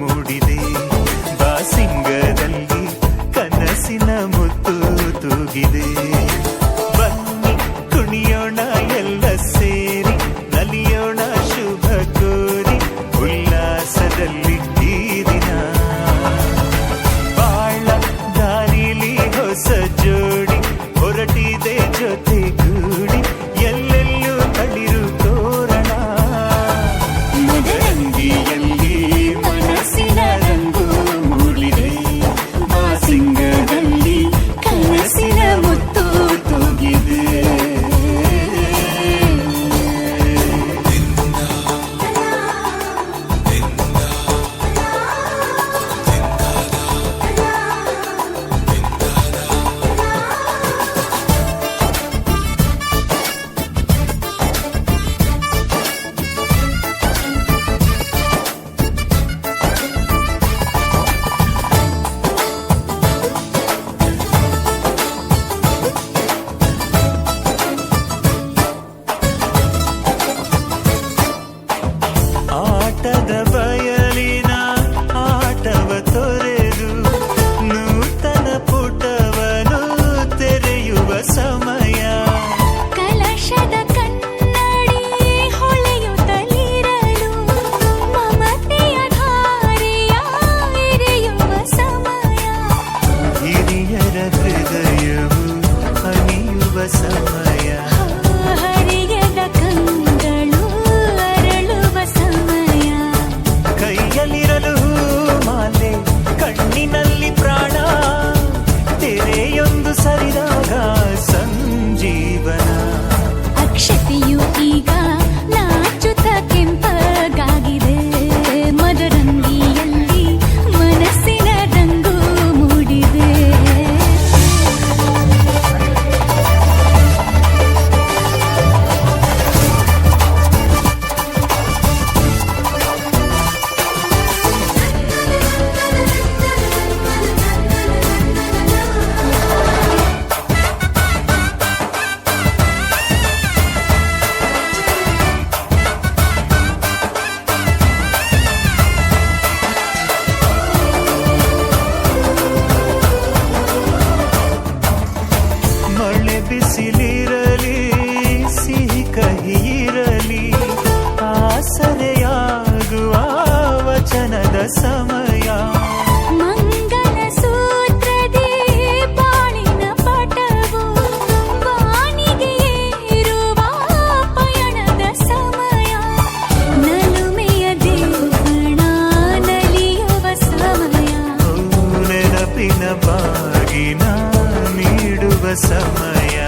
ಮೂಡಿದೆ. ಬಾಸಿಂಗದಲ್ಲಿ ಕನಸಿನ ಮುತ್ತು ತೂಗಿದೆ. ಬನ್ನಿ ಕುಣಿಯೋಣ ಎಲ್ಲ ಸೇರಿ, ನಲಿಯೋಣ ಶುಭ ಕೋರಿ, ಉಲ್ಲಾಸದಲ್ಲಿ ಈ ದಿನ. ಬಾಳ ದಾರಿಲಿ ಹೊಸ ಜೋಡಿ ಹೊರಟಿದೆ ಜೊತೆಗೂಡಿ, ಎಲ್ಲೆಲ್ಲೂ ತಳಿರು ತೋರಣ. ಮದರಂಗಿಯಲ್ಲಿ ಮನಸ್ಸಿನ ರಂಗು ಮೂಡಿದೆ. ಬಾಸಿಂಗದಲ್ಲಿ ಕನಸಿನ ಮುತ್ತು ತೂಗಿದೆ. ಆಟದ ಬಯಲಿನ ಆಟವ ತೊರೆದು ನೂತನ ಪುಟವನು ತೆರೆಯುವ ಸಮಯ. ಕಲಶದ ಕನ್ನಡಿ ಹೊಳೆಯುತ್ತಲಿರಲು ಮಮತೆಯ ಧಾರೆಯ ಎರೆಯುವ ಸಮಯ. ಹಿರಿಯರ ಹೃದಯವು ಹನಿಯುವ ಸಮಯ. ಹರಿಯದ ಕಂಗಳು ಅರಳುವ ಸಮಯ. ಕೈಯಲ್ಲಿರಲು ಮಾಲೆ, ಕಣ್ಣಿನಲ್ಲಿ ಪ್ರಾಣ, ತೆರೆಯೊಂದು ಸರಿದಾಗ ಸಂಜೀವನ. ಅಕ್ಷತೆಯು ಈಗ ನಾಚುತ್ತ ಕೆಂಪಗಾಗಿದೆ. ಮದರಂಗಿಯಲ್ಲಿ ಮನಸ್ಸಿನ ರಂಗು ಮೂಡಿದೆ. ಮಳೆ ಬಿಸಿಲಿರಲಿ, ಸಿಹಿ ಕಹಿ ಇರಲಿ, ಆಸರೆಯಾಗುವ ವಚನದ ಸಮಯ. ಮಂಗಲ ಸೂತ್ರದಿ ಬಾಳಿನ ಪಟವು ಬಾನಿಗೆ ಏರುವ ಪಯಣದ ಸಮಯ. ನಲುಮೆಯ ದೇವಣ ನಲಿಯುವ ಸಮಯ. ನೆನಪಿನ ಬಾಗಿನ ನೀಡುವ ಸಮಯ.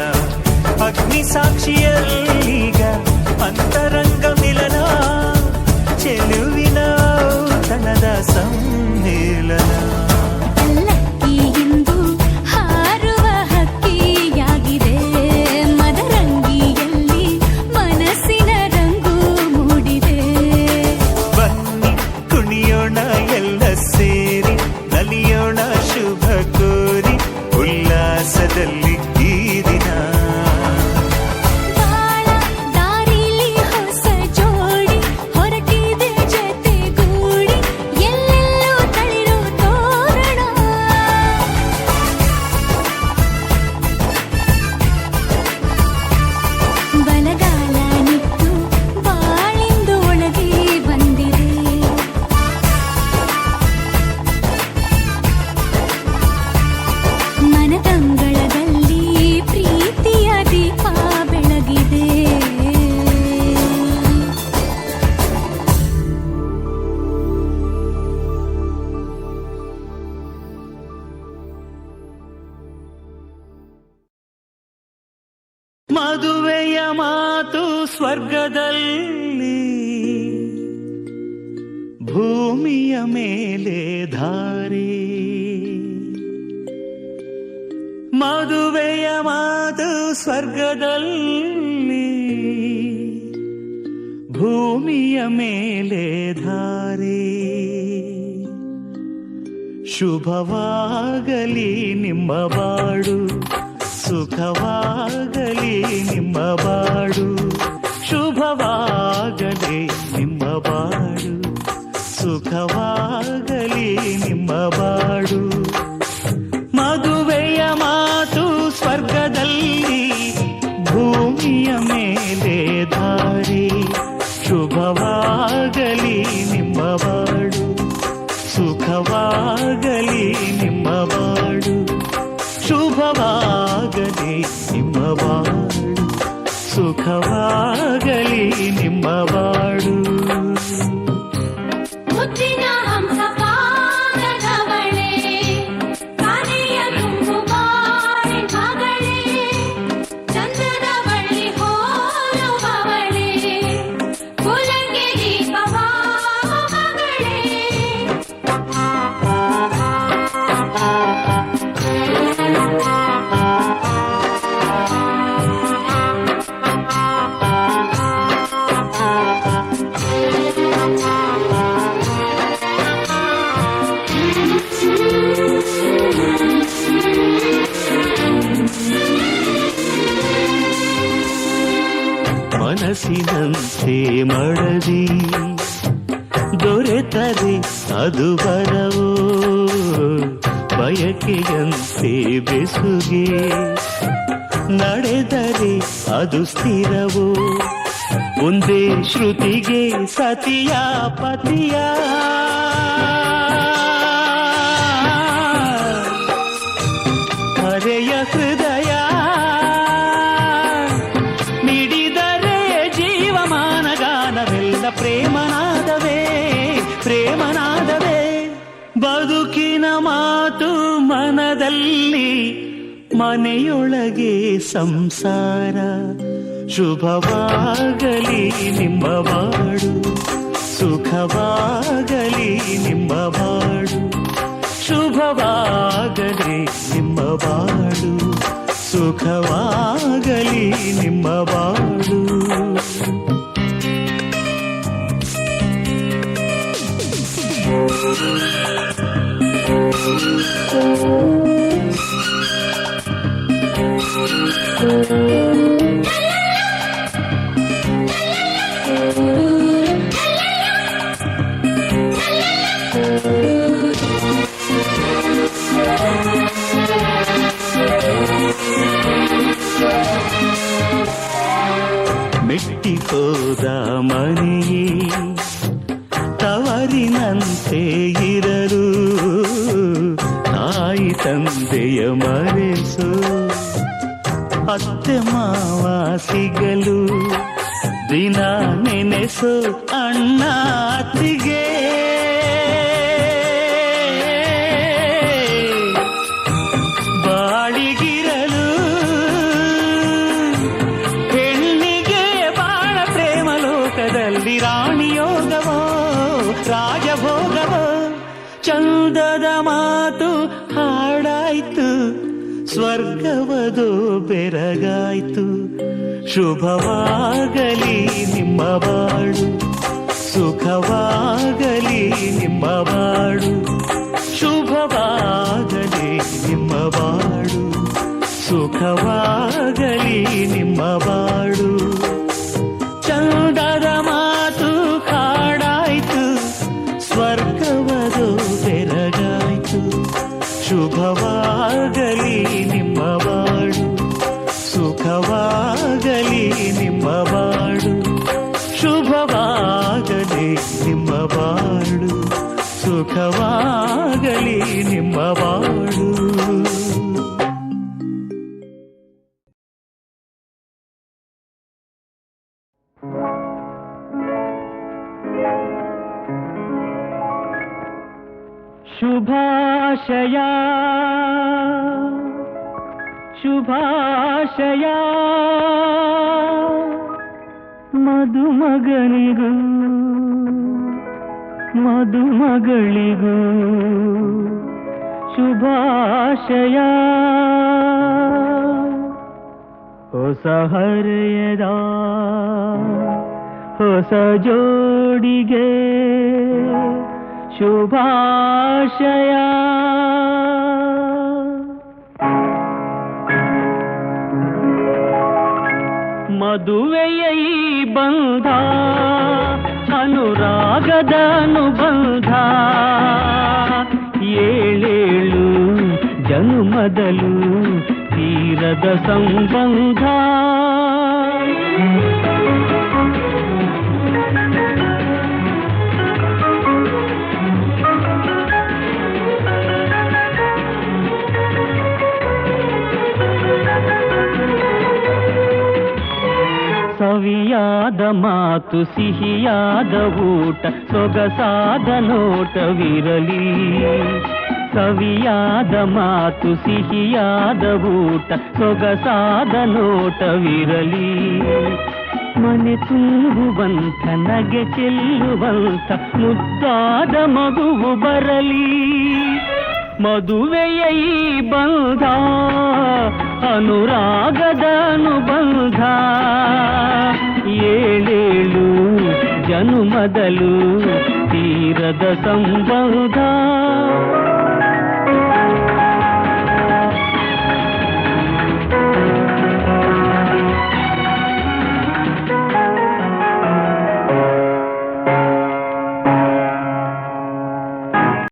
ಅಗ್ನಿ ಸಾಕ್ಷಿಯಲ್ಲೀಗ ಅಂತರಂಗ ಮಿಲನ, ಚೆಲುವಿನ ತನದ ಸಮ್ಮೇಳನ. ಪಲ್ಲಕ್ಕಿ ಇಂದು ಹಾರುವ ಹಕ್ಕಿಯಾಗಿದೆ. ಮದರಂಗಿಯಲ್ಲಿ ಮನಸ್ಸಿನ ರಂಗು ಮೂಡಿದೆ. ಬನ್ನಿ ಕುಣಿಯೋಣ ಎಲ್ಲ ಸೇರಿ, ನಲಿಯೋಣ ಶುಭ ಕೋರಿ, ಉಲ್ಲಾಸದಲ್ಲಿ ಈ ದಿನ. ಬಾಳ ದಾರಿಲಿ ಹೊಸ ಜೋಡಿ ಹೊರಟಿದೆ ಜೊತೆಗೂಡಿ, ಎಲ್ಲೆಲ್ಲೂ ತಳಿರು ತೋರಣ. ಬಲಗಾಲ ನಿಟ್ಟು ಬಾಳಿಂದು ಒಳಗೆ ಬಂದಿದೆ. ಮನದಂಗಳದಲ್ಲಿ ಪ್ರೀತಿಯ ದೀಪ ಬೆಳಗಿದೆ. ಮದುವೆಯ ಮಾತು ಸ್ವರ್ಗದಲ್ಲಿ, ಭೂಮಿಯ ಮೇಲೆ ಧಾರೆ. ಮದುವೆಯ ಮಾತು ಸ್ವರ್ಗದಲ್ಲಿ, ಭೂಮಿಯ ಮೇಲೆ ಧಾರೆ. ಶುಭವಾಗಲಿ ನಿಮ್ಮ ಬಾಳು, ಸುಖವಾಗಲಿ ನಿಮ್ಮ ಬಾಳು. ಶುಭವಾಗಲಿ ನಿಮ್ಮ ಬಾಳು, ಸುಖವಾಗಲಿ ನಿಮ್ಮ ಬಾಳು. ಮದುವೆಯ ಮಾತು ಸ್ವರ್ಗದಲ್ಲಿ, ಭೂಮಿಯ ಮೇಲೆ ಧಾರೆ. ಶುಭವಾಗಲಿ ನಿಮ್ಮ ಬಾಳು, ಸುಖವಾಗಲಿ ನಿಮ್ಮ ಬಾಳು. ಶುಭವಾಗಲಿ ನಿಮ್ಮ ಬಾಳು, ಸುಖವಾಗಲಿ ನಿಮ್ಮ ಬಾಳು. ಮುದ್ದಿನ ಹಂಸ ಪಾದದವಳೆ, ಕಾನೆಯ ತುಂಬುಬಾಳೆ ಮಗಳೇ, ಚಂದದ ಬಳ್ಳಿ ಹೋಲುವವಳೆ, ಕುಲಕ್ಕೆ ದೀಪವಾವ ಮಗಳೇ. ಮನಸ್ಸಿನಂತೆ ಮಡದಿ ದೊರೆತರೆ ಅದು ಬರವೋ, ಬಯಕೆಯಂತೆ ಬೆಸುಗೆ ನಡೆದರೆ ಅದು ಸ್ಥಿರವೋ. ಒಂದೇ ಶ್ರುತಿಗೆ ಸತಿಯ ಪತಿಯ ಹರೆಯ ಹೃದಯ ಮಿಡಿದರೆ ಜೀವಮಾನಗಾನವೆಲ್ಲ ಪ್ರೇಮನಾದವೇ, ಪ್ರೇಮನಾದವೇ. ಬದುಕಿನ ಮಾತು ಮನದಲ್ಲಿ, ಮನೆಯೊಳಗೆ ಸಂಸಾರ. ಶುಭವಾಗಲಿ ನಿಮ್ಮ ಬಾಳು, ಸುಖವಾಗಲಿ ನಿಮ್ಮ ಬಾಳು. ಶುಭವಾಗಲಿ ನಿಮ್ಮ ಬಾಳು, ಸುಖವಾಗಲಿ ನಿಮ್ಮ ಬಾಳು. ಮೆಟ್ಟಿಕೋದ ಮನೆಯೇ ತವರಿನಂತೆ ಇರಲು, ತಾಯಿ ತಂದೆಯ ಮರೆಸು. ಅತ್ತೆ ಮಾವ ಸಿಗಲು ದಿನ ನೆನೆಸು ಅಣ್ಣ ಅತ್ತಿಗೆ. ಬಾಳಿಗಿರಲು ಹೆಣ್ಣಿಗೆ ಬಾಳ ಪ್ರೇಮ ಲೋಕದಲ್ಲಿ, ರಾಣಿಯೋಗವೋ ರಾಜಭೋಗವೋ. ಚಂದದ ಮಾತು ಹಾಡಾಯ್ತು, ಸ್ವರ್ಗವದು ಬೆರಗಾಯ್ತು. ಶುಭವಾಗಲಿ ನಿಮ್ಮ ಬಾಳು, ಸುಖವಾಗಲಿ ನಿಮ್ಮ ಬಾಳು. ಶುಭವಾಗಲಿ ನಿಮ್ಮ ಬಾಳು, ಸುಖವಾಗಲಿ ನಿಮ್ಮ ಬಾಳು. ಚಂದದ ಮಾತು ಕಾಡಾಯ್ತು, ಸ್ವರ್ಗವದು ಬೆರಗಾಯ್ತು. ಶುಭವಾಗಲಿ ನಿಮ್ಮ ಬಾಳು, ಸುಖವಾಗಲಿ ನಿಮ್ಮ ಬಾಳು. ಶುಭವಾಗಲಿ ನಿಮ್ಮ ಬಾಳು, ಸುಖವಾಗಲಿ ನಿಮ್ಮ ಬಾಳು. ಶುಭಾಶಯ ಶುಭಾಶಯ ಮದುಮಗನಿಗೂ ಮದುಮಗಳಿಗೂ ಶುಭಾಶಯ. ಹೊಸ ಹರೆಯದ ಹೊಸ ಜೋಡಿಗೆ ಶುಭಾಶಯ. ಮದುವೆಯ ಈ ಬಂಧ ಅನುರಾಗದ ಅನುಬಂಧ ಜನುಮದಲು ತೀರದ ಸಂಬಂಧ ಸವಿಯಾದ ಮಾತು ಸಿಹಿಯಾದ ಊಟ ಸೊಗಸಾದ ನೋಟವಿರಲಿ ಸವಿಯಾದ ಮಾತು ಸಿಹಿಯಾದ ಊಟ ಸೊಗಸಾದ ನೋಟವಿರಲಿ ಮನೆ ತುಂಬುವಂತ ನಗೆ ಚೆಲ್ಲುವಂತ ಮುದ್ದಾದ ಮಗುವು ಬರಲಿ ಮದುವೆಯ ಈ ಬಂಧ ಅನುರಾಗದ ಅನುಬಂಧ ಏಳೇಳು ಜನುಮದಲು ತೀರದ ಸಂಬಂಧ